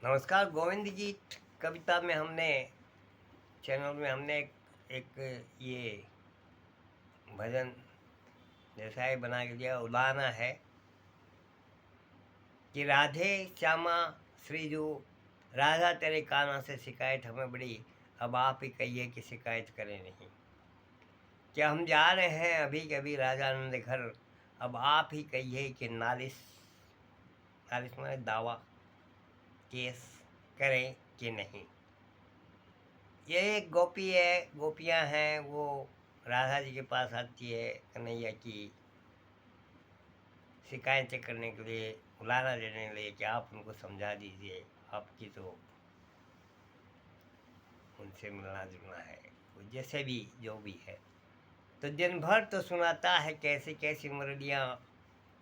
नमस्कार गोविंद जी। कविता में हमने चैनल में हमने एक ये भजन जैसा ही बना के दिया, उलाना है कि राधे श्यामा श्रीजू, राधा तेरे काना से शिकायत हमें बड़ी, अब आप ही कहिए कि शिकायत करें नहीं। क्या हम जा रहे हैं अभी कभी राजानंद घर, अब आप ही कहिए कि नालिश नालिश माने दावा, केस करें कि नहीं। ये एक गोपी है, गोपियां हैं, वो राधा जी के पास आती है कन्हैया की शिकायतें करने के लिए, उलाना देने के लिए कि आप उनको समझा दीजिए, आपकी तो उनसे मिलना जुलना है, जैसे भी जो भी है। तो दिन भर तो सुनाता है कैसी कैसी मुरलियाँ,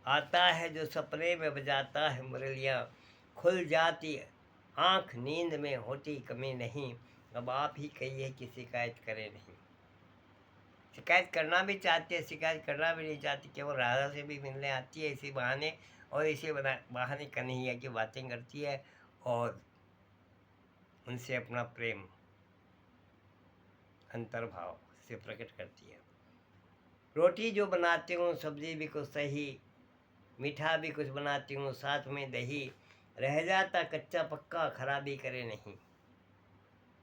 आता है जो सपने में बजाता है मुरलियाँ, खुल जाती आँख नींद में होती कमी नहीं, अब आप ही कहिए कि शिकायत करें नहीं। शिकायत करना भी चाहती है, शिकायत करना भी नहीं चाहती, केवल राधा से भी मिलने आती है इसी बहाने, और इसी बहाने कन्हैया की बातें करती है और उनसे अपना प्रेम अंतर्भाव से प्रकट करती है। रोटी जो बनाती हूँ सब्जी भी कुछ सही, मीठा भी कुछ बनाती हूँ साथ में दही, रह जाता कच्चा पक्का खराबी करे नहीं।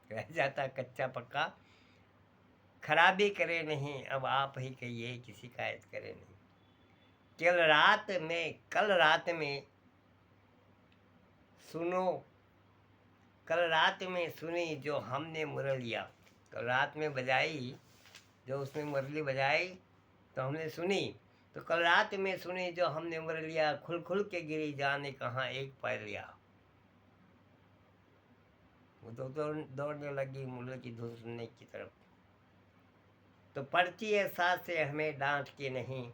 रह जाता कच्चा पक्का खराबी करे नहीं, अब आप ही कहिए कि शिकायत करे नहीं। कल रात में सुनो, कल रात में सुनी जो हमने मुरलिया, कल रात में बजाई जो उसने मुरली बजाई तो हमने सुनी, तो कल रात में सुनी जो हमने मुरलिया, खुल खुल के गिरी जाने कहाँ एक पा लिया। वो तो दौड़ने लगी मुरली की धुन सुनने की तरफ। तो पड़ती है साथ से हमें डांट के नहीं,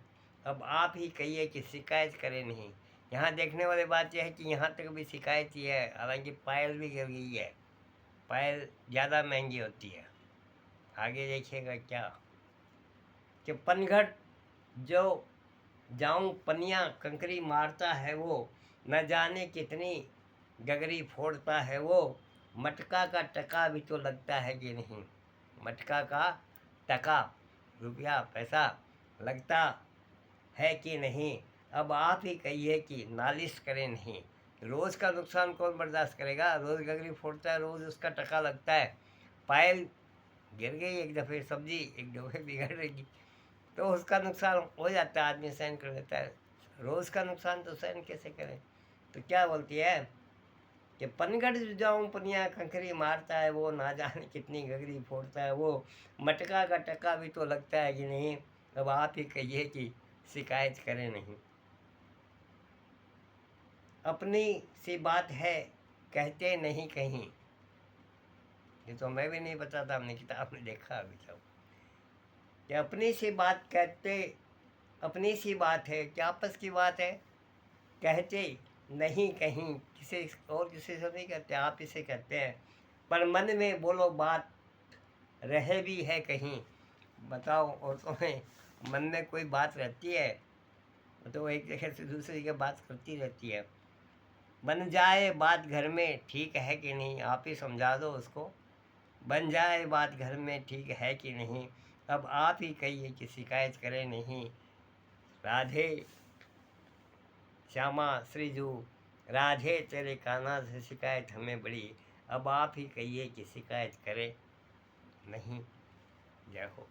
अब आप ही कहिए कि शिकायत करें नहीं। यहाँ देखने वाली बात यह है कि यहाँ तक भी शिकायत ही है, हालांकि पायल भी गिर गई है, पायल ज़्यादा महंगी होती है। आगे देखिएगा क्या कि पनघट जो जाऊं पनिया कंकरी मारता है वो, न जाने कितनी गगरी फोड़ता है वो, मटका का टका भी तो लगता है कि नहीं। मटका का टका, रुपया पैसा लगता है कि नहीं, अब आप ही कहिए कि नालिश करें नहीं। रोज़ का नुकसान कौन बर्दाश्त करेगा, रोज़ गगरी फोड़ता है, रोज़ उसका टका लगता है। पायल गिर गई एक दफ़े, सब्जी एक दफ़े बिगड़ रहेगी, तो उसका नुकसान हो जाता है, आदमी सहन कर लेता है। रोज़ का नुकसान तो सहन कैसे करें। तो क्या बोलती है कि पनघट जाऊं पनिया खंखरी मारता है वो, ना जाने कितनी गगरी फोड़ता है वो, मटका का टका भी तो लगता है कि नहीं, अब आप ही कहिए कि शिकायत करें नहीं। अपनी सी बात है कहते नहीं कहीं, ये तो मैं भी नहीं पता था, हमने किताब में देखा अभी तक कि अपनी सी बात कहते, अपनी सी बात है क्या आपस की बात है, कहते नहीं कहीं, किसी और किसी से नहीं कहते, आप इसे कहते हैं, पर मन में बोलो बात रहे भी है कहीं। बताओ, और तुम्हें मन में कोई बात रहती है तो एक जगह से दूसरी जगह बात करती रहती है। बन जाए बात घर में ठीक है कि नहीं, आप ही समझा दो उसको, बन जाए बात घर में ठीक है कि नहीं, अब आप ही कहिए कि शिकायत करें नहीं। राधे श्यामा श्रीजू, राधे तेरे काना से शिकायत हमें बड़ी, अब आप ही कहिए कि शिकायत करें नहीं। जय हो।